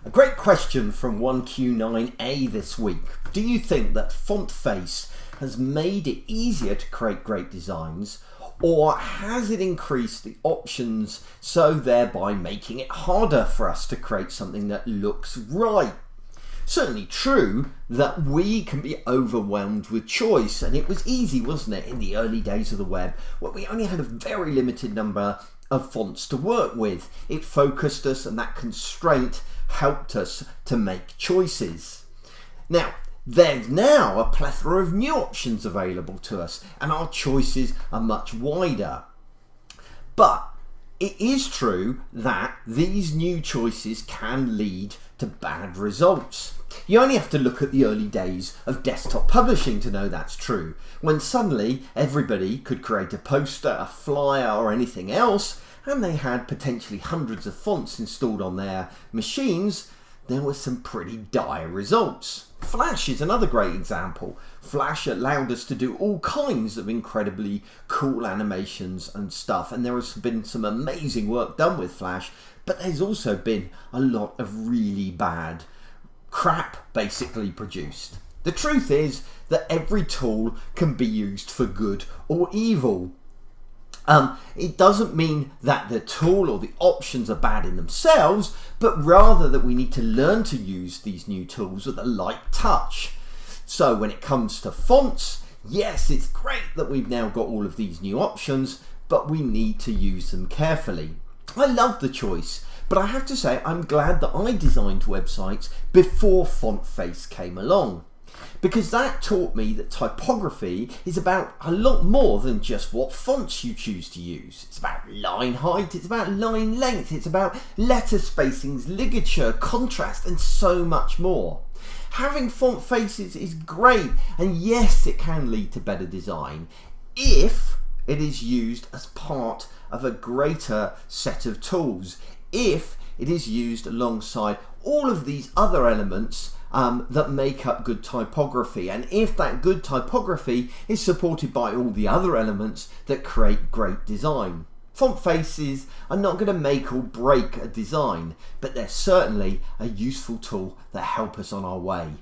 A great question from 1Q9A this week. Do you think that FontFace has made it easier to create great designs, or has it increased the options, so thereby making it harder for us to create something that looks right? Certainly true that we can be overwhelmed with choice, and it was easy, wasn't it, in the early days of the web, where we only had a very limited number of fonts to work with. It focused us, and that constraint helped us to make choices. Now, there's now a plethora of new options available to us, and our choices are much wider. But it is true that these new choices can lead to bad results. You only have to look at the early days of desktop publishing to know that's true, when suddenly everybody could create a poster, a flyer, or anything else, and they had potentially hundreds of fonts installed on their machines. There were some pretty dire results. Flash is another great example. Flash allowed us to do all kinds of incredibly cool animations and stuff, and there has been some amazing work done with Flash, but there's also been a lot of really bad crap basically produced. The truth is that every tool can be used for good or evil. It doesn't mean that the tool or the options are bad in themselves, but rather that we need to learn to use these new tools with a light touch. So when it comes to fonts, yes, it's great that we've now got all of these new options, but we need to use them carefully. I love the choice, but I have to say I'm glad that I designed websites before FontFace came along, because that taught me that typography is about a lot more than just what fonts you choose to use. It's about line height, it's about line length, it's about letter spacings, ligature, contrast, and so much more. Having font faces is great, and yes, it can lead to better design if it is used as part of a greater set of tools, if it is used alongside all of these other elements that make up good typography, and if that good typography is supported by all the other elements that create great design. Font faces are not going to make or break a design, but they're certainly a useful tool that help us on our way.